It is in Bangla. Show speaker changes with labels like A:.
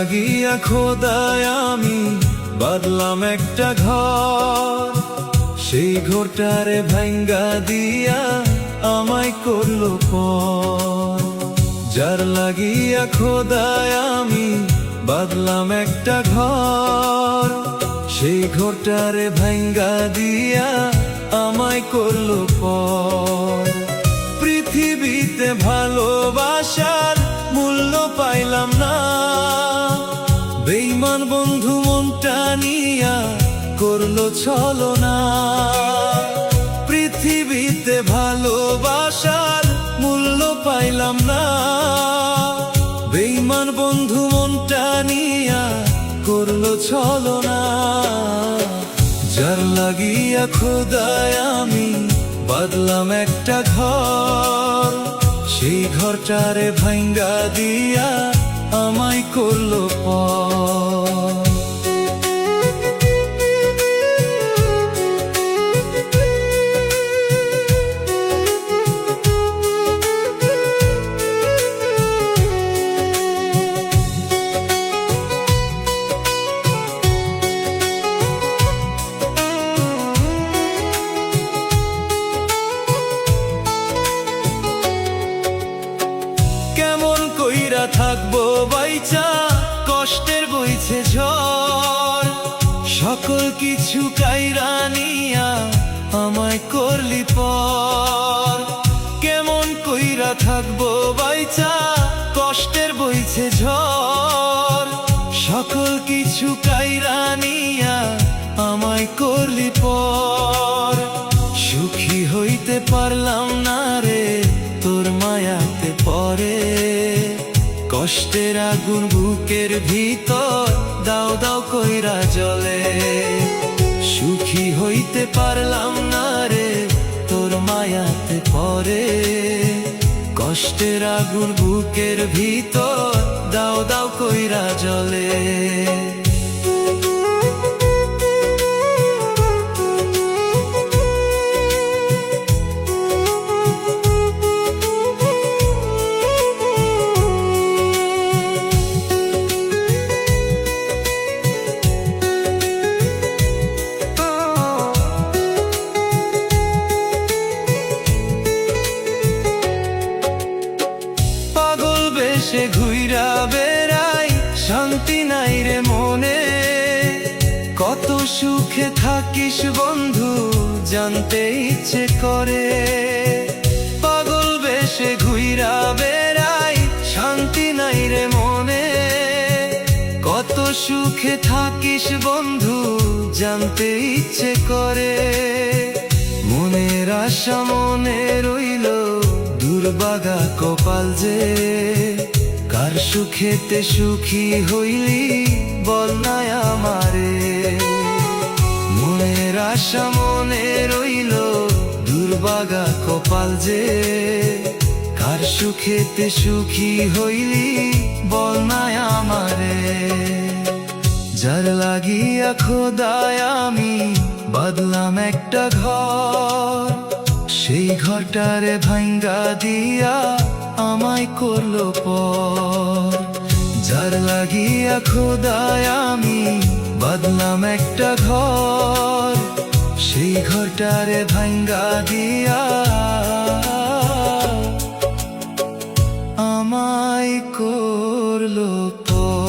A: লাগিয়া খোদায় আমি বাঁধলাম একটা ঘর, সেই ঘরটারে ভাঙ্গা দিয়া আমায় করলো পর। যার লাগিয়া খোদায় আমি বাঁধলাম একটা ঘর, সেই ঘরটারে ভাঙ্গা দিয়া আমায় করলো পর। পৃথিবীতে ভালোবাসার মূল্য পাইলাম না, বেঈমান বন্ধু মনটা নিয়া করলো ছলনা। পৃথিবীতে ভালোবাসার মূল্য পাইলাম না, বেঈমান বন্ধু মনটা নিয়া করলো ছলনা। যার লাগিয়া খোদায় আমি বাঁধলাম একটা ঘর, সেই ঘরটারে ভাঙ্গা দিয়া আমায় করলো পর। কেমন কইরা থাকবো বাইচা, কষ্টের বইছে ঝড়, সকল কিছু কাইরা নিয়া আমায় করলি পর। কেমন কইরা থাকবো বাইচা, কষ্টের বইছে ঝড়, সকল কিছু কাইরা নিয়া আমায় করলি পর। সুখী হইতে পারলাম না রে তোর মায়াতে পরে, কষ্টের আগুন বুকের ভিতর দাও দাও কইরা জ্বলে। সুখী হইতে পারলাম না রে তোর মায়াতে পরে, কষ্টের আগুন বুকের ভিতর দাও দাও কইরা জ্বলে। সে ঘুইরা বেড়াই, শান্তি নাই রে মনে, কত সুখে থাকিস বন্ধু জানতে ইচ্ছে করে। পাগল বেশে ঘুইরা বেড়াই, শান্তি নাই রে মনে, কত সুখে থাকিস বন্ধু জানতে ইচ্ছে করে। মনের আশা মনে রইল, দুর্বাগা কপাল যে, কার সুখেতে সুখী হইলি বল না আমারে। মনের আশা মনে রইল, দুর্বাগা কপাল যে, কার সুখেতে সুখী হইলি বল না আমারে। যার লাগিয়া খোদায় আমি বাঁধলাম একটা ঘর, সেই ঘরটারে ভাঙ্গা দিয়া আমায় করলো পর। যার লাগিয়া খোদায় আমি বাঁধলাম একটা ঘর, সেই ঘরটারে ভাঙ্গা দিয়া আমায় করলো পর।